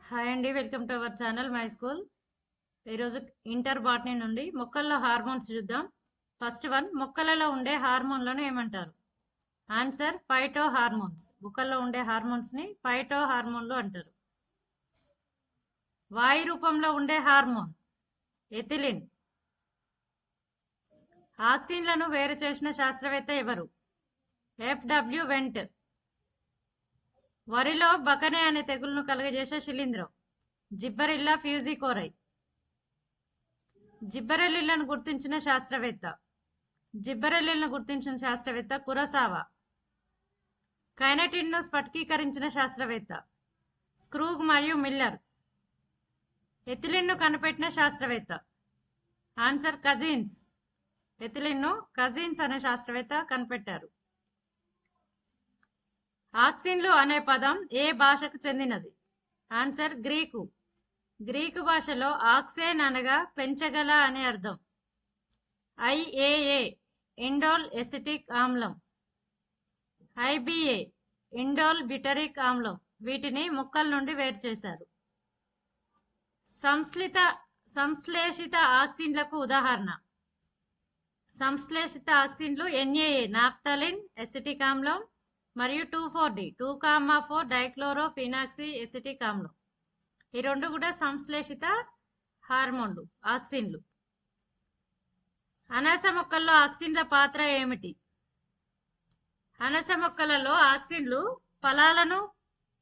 Hi అండి, welcome to our channel my school. ఈరోజు inter botany నుండి మొక్కల్లో హార్మోన్స్ చూద్దాం. ఫస్ట్ వన్, మొక్కలలో ఉండే హార్మోన్లను ఏమంటారు? Answer phyto hormones. మొక్కల్లో ఉండే హార్మోన్స్ ని ఫైటో హార్మోన్లు అంటారు. వాయు రూపంలో ఉండే హార్మోన్ ఎథిలిన్. ఆక్సిన్లను వేరు చేసిన శాస్త్రవేత్త ఎవరు? FW vent. వరిలో బకనే అనే తెగులును కలుగజేసే శిలీంధ్రం జిబ్బరిల్లా ఫ్యూజికోరై. జిబ్బరెల్లిలను గుర్తించిన శాస్త్రవేత్త జిబ్బరెల్లిలను గుర్తించిన శాస్త్రవేత్త కురసావా. కైనటిన్ ను స్ఫటికీకరించిన శాస్త్రవేత్త స్క్రూగ్ మరియు మిల్లర్. ఎథిలిన్ ను కనిపెట్టిన శాస్త్రవేత్త ఆన్సర్ కజిన్స్. ఎథిలిన్ ను కజిన్స్ అనే శాస్త్రవేత్త కనిపెట్టారు. ఆక్సిన్లు అనే పదం ఏ భాషకు చెందినది? Answer Greek. గ్రీకు భాషలో ఆక్సేన్ అనగా పెంచగల అనే అర్థం. ఐఏఏ ఇండోల్ ఎసిటిక్ ఆమ్లం, ఐబిఏ ఇండోల్ బిటరిక్ ఆమ్లం. వీటిని మొక్కల నుండి వేరు చేశారు. సంశ్లేషిత ఆక్సిన్లకు ఉదాహరణ. సంశ్లేషిత ఆక్సిన్లు ఎన్ఏఏ నాఫ్థలిన్ ఎసిటిక్ ఆమ్లం మరియు 2,4-D 2,4 డైక్లోరోఫినాక్సీ ఎసిటిక్ ఆమ్లం. ఈ రెండు కూడా సంశ్లేషిత హార్మోన్లు, ఆక్సిన్లు. అనాస మొక్కల్లో ఆక్సిన్ల పాత్ర ఏమిటి? అనాస మొక్కలలో ఆక్సిన్లు ఫలాలను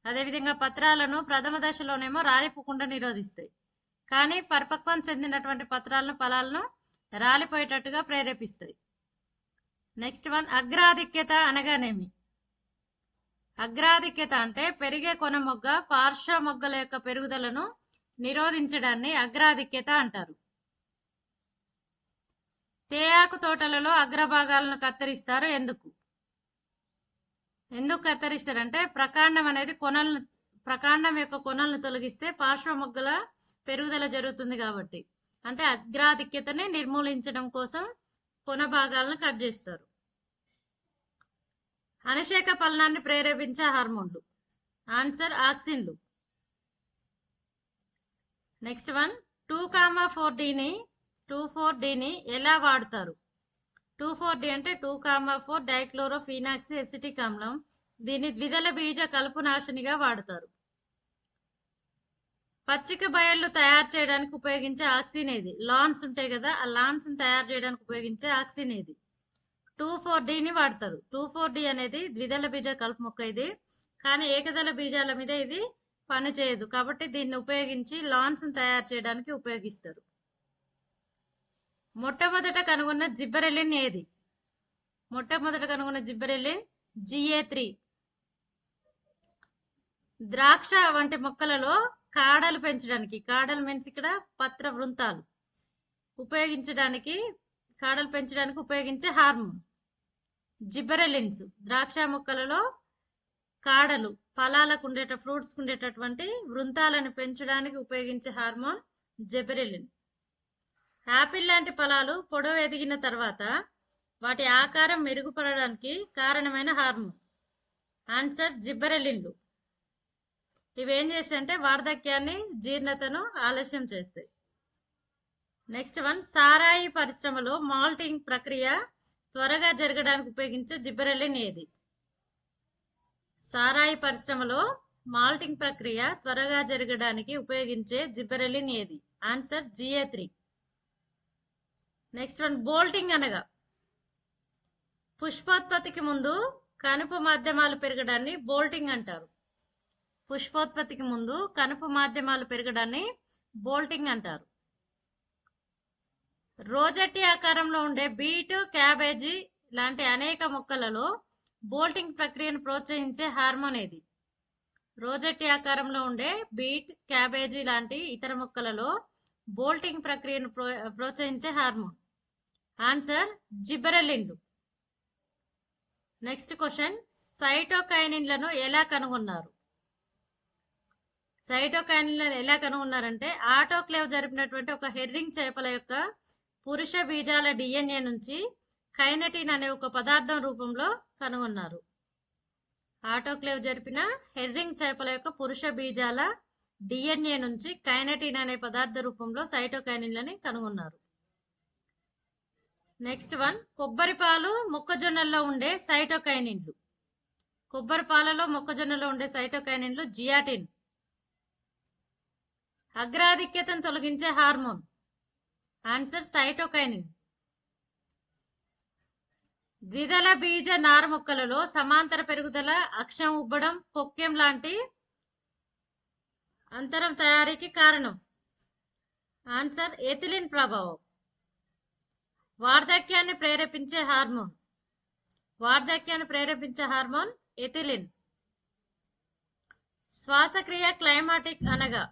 అదేవిధంగా పత్రాలను ప్రథమ దశలోనేమో రాలిపోకుండా నిరోధిస్తాయి, కానీ పరిపక్వం చెందినటువంటి పత్రాలను ఫలాలను రాలిపోయేటట్టుగా ప్రేరేపిస్తాయి. నెక్స్ట్ వన్, అగ్రాధిక్యత అనగానేమి? అగ్రాధిక్యత అంటే పెరిగే కొన మొగ్గ పార్శ్వ మొగ్గల యొక్క పెరుగుదలను నిరోధించడాన్ని అగ్రాధిక్యత అంటారు. తేయాకు తోటలలో అగ్రభాగాలను కత్తిరిస్తారు. ఎందుకు కత్తిరిస్తారంటే ప్రకాండం అనేది ప్రకాండం యొక్క కొనలను తొలగిస్తే పార్శ్వ మొగ్గల పెరుగుదల జరుగుతుంది కాబట్టి, అంటే అగ్రాధిక్యతని నిర్మూలించడం కోసం కొన భాగాలను కట్ చేస్తారు. అనశేఖ ఫలనాన్ని ప్రేరేపించే హార్మోన్లు ఆన్సర్ ఆక్సిన్లు. నెక్స్ట్ వన్, 2,4-Dని ఎలా వాడుతారు? 2,4-D అంటే 2,4 డైక్లోరోఫినాక్సీ ఎసిటిక్ ఆమ్లం. దీన్ని ద్విదళ బీజ కలుపు నాశనిగా వాడతారు. పచ్చిక బయళ్ళు తయారు చేయడానికి ఉపయోగించే ఆక్సిన్ ఏది? లాన్స్ ఉంటాయి కదా, ఆ లాన్స్ తయారు చేయడానికి ఉపయోగించే ఆక్సిన్ ఏది? 2,4-Dని వాడతారు. 2,4-D అనేది ద్విదళ బీజ కలుపు మొక్క ఇది, కానీ ఏకదళ బీజాల మీద ఇది పని చేయదు, కాబట్టి దీన్ని ఉపయోగించి లాన్స్ తయారు చేయడానికి ఉపయోగిస్తారు. మొట్టమొదట కనుగొన్న జిబ్బరెలిన్ ఏది? మొట్టమొదట కనుగొన్న జిబ్బరెలిన్ GA3. ద్రాక్ష వంటి మొక్కలలో కాడలు పెంచడానికి, కాడలు మీన్స్ ఇక్కడ పత్ర వృంతాలు కాడలు పెంచడానికి ఉపయోగించే హార్మోన్ జిబ్బరెలిన్స్. ద్రాక్ష మొక్కలలో కాడలు, ఫలాలకు ఫ్రూట్స్ ఉండేటటువంటి వృంతాలను పెంచడానికి ఉపయోగించే హార్మోన్ జిబ్బరెలిన్. యాపిల్ లాంటి ఫలాలు పొడవు ఎదిగిన తర్వాత వాటి ఆకారం మెరుగుపడడానికి కారణమైన హార్మోన్ ఆన్సర్ జిబ్బరెలిన్లు. ఇవేం చేస్తాయంటే వార్ధక్యాన్ని, జీర్ణతను ఆలస్యం చేస్తాయి. నెక్స్ట్ వన్, సారాయి పరిశ్రమలో మాల్టింగ్ ప్రక్రియ త్వరగా జరగడానికి ఉపయోగించే జిబ్బరెలిన్ ఏది? సారాయి పరిశ్రమలో మాల్టింగ్ ప్రక్రియ త్వరగా జరగడానికి ఉపయోగించే జిబ్బరెలిన్ ఏది? Answer GA3. Next one, bolting అనగా? పుష్పోత్పత్తికి ముందు కనుపు మాధ్యమాలు పెరగడాన్ని బోల్టింగ్ అంటారు. పుష్పోత్పత్తికి ముందు కనుపు మాధ్యమాలు పెరగడాన్ని బోల్టింగ్ అంటారు. రోజట్టి ఆకారంలో ఉండే బీట్, క్యాబేజీ లాంటి అనేక మొక్కలలో బోల్టింగ్ ప్రక్రియను ప్రోత్సహించే హార్మోన్ ఏది? రోజట్టి ఆకారంలో ఉండే బీట్, క్యాబేజీ లాంటి ఇతర మొక్కలలో బోల్టింగ్ ప్రక్రియను ప్రోత్సహించే హార్మోన్ ఆన్సర్ జిబ్బరెలిన్లు. నెక్స్ట్ క్వశ్చన్, సైటోకైనిన్లను ఎలా కనుగొన్నారు? సైటోకైనిన్లను ఎలా కనుగొన్నారంటే ఆటోక్లేవ్ జరిపినటువంటి ఒక హెర్రింగ్ చేపల యొక్క పురుష బీజాల DNA నుంచి కైనటిన్ అనే ఒక పదార్థం రూపంలో కనుగొన్నారు. ఆటోక్లేవ్ జరిపిన హెర్రింగ్ చేపల యొక్క పురుష బీజాల డిఎన్ఏ నుంచి కైనటిన్ అనే పదార్థ రూపంలో సైటోకైనిన్లని కనుగొన్నారు. నెక్స్ట్ వన్, కొబ్బరి పాలు మొక్కజొన్నల్లో ఉండే సైటోకైనిన్లు. కొబ్బరి పాలలో మొక్కజొన్నలో ఉండే సైటోకైనిన్లు జియాటిన్. అగ్రాధిక్యతను తొలగించే హార్మోన్. Answer cytokinin. ద్విదళ బీజ నార మొక్కలలో సమాంతర పెరుగుదల, అక్షం ఉబ్బడం, కొక్కెం లాంటి అంతరం తయారీకి కారణం. ఆన్సర్ ఎథిలిన్ ప్రభావం. వార్ధక్యాన్ని ప్రేరేపించే హార్మోన్. వార్ధక్యాన్ని ప్రేరేపించే హార్మోన్ ఎథిలిన్. శ్వాసక్రియ క్లైమాటిక్ అనగా.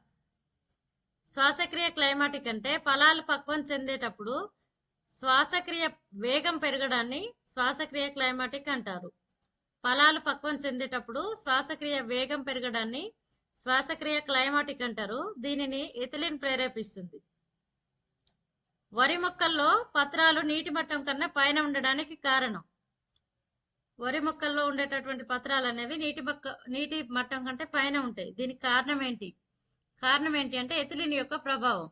శ్వాసక్రియ క్లైమాటిక్ అంటే ఫలాలు పక్వం చెందేటప్పుడు శ్వాసక్రియ వేగం పెరగడాన్ని శ్వాసక్రియ క్లైమాటిక్ అంటారు. ఫలాలు పక్వం చెందేటప్పుడు శ్వాసక్రియ వేగం పెరగడాన్ని శ్వాసక్రియ క్లైమాటిక్ అంటారు. దీనిని ఎథిలిన్ ప్రేరేపిస్తుంది. వరి మొక్కల్లో పత్రాలు నీటి మట్టం కన్నా పైన ఉండడానికి కారణం. వరి మొక్కల్లో ఉండేటటువంటి పత్రాలు అనేవి నీటి మట్టం కంటే పైన ఉంటాయి. దీనికి కారణం ఏంటి? కారణం ఏంటి అంటే ఎథిలిన్ యొక్క ప్రభావం.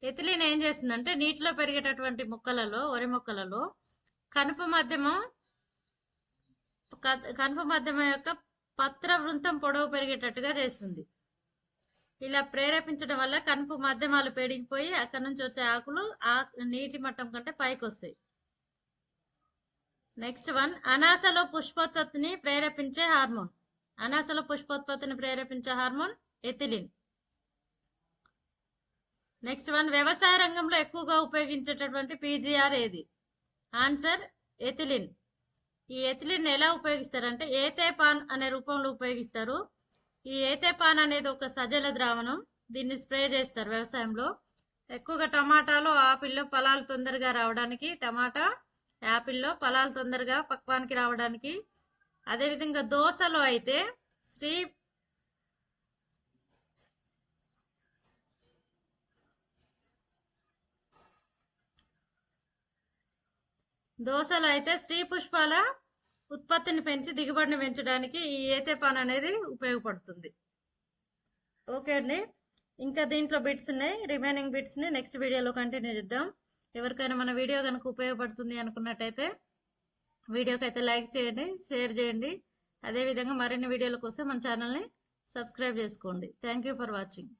ఎథిలిన్ ఏం చేస్తుందంటే నీటిలో పెరిగేటటువంటి మొక్కలలో, వరి మొక్కలలో కనుపు మాధ్యమం యొక్క పత్ర వృంతం పొడవు పెరిగేటట్టుగా చేస్తుంది. ఇలా ప్రేరేపించడం వల్ల కనుపు మాధ్యమాలు పెరిగిపోయి అక్కడ నుంచి వచ్చే ఆకులు నీటి మట్టం కంటే పైకి వస్తాయి. నెక్స్ట్ వన్, అనాసలో పుష్పోత్పత్తిని ప్రేరేపించే హార్మోన్. అనాసలో పుష్పోత్పత్తిని ప్రేరేపించే హార్మోన్ ఎథిలిన్. నెక్స్ట్ వన్, వ్యవసాయ రంగంలో ఎక్కువగా ఉపయోగించేటటువంటి పీజీఆర్ ఏది? Answer ethylene. ఈ ఎథిలిన్ ఎలా ఉపయోగిస్తారంటే ఏథేపాన్ అనే రూపంలో ఉపయోగిస్తారు. ఈ ఏథేపాన్ అనేది ఒక సజల ద్రావణం. దీన్ని స్ప్రే చేస్తారు వ్యవసాయంలో. ఎక్కువగా టమాటాలో, ఆపిల్లో ఫలాలు తొందరగా రావడానికి, టమాటా యాపిల్లో ఫలాలు తొందరగా పక్వానికి రావడానికి. అదేవిధంగా దోసలో అయితే స్త్రీ పుష్పాల ఉత్పత్తిని పెంచి దిగుబడిని పెంచడానికి ఈ ఏథేపాన్ అనేది ఉపయోగపడుతుంది. ఓకే అండి, ఇంకా దీంట్లో బిట్స్ ఉన్నాయి. రిమైనింగ్ బిట్స్ని నెక్స్ట్ వీడియోలో కంటిన్యూ చేద్దాం. ఎవరికైనా మన వీడియో కనుక ఉపయోగపడుతుంది అనుకున్నట్టయితే వీడియోకి అయితే లైక్ చేయండి, షేర్ చేయండి. అదేవిధంగా మరిన్ని వీడియోల కోసం మన ఛానల్ని సబ్స్క్రైబ్ చేసుకోండి. Thank you for watching.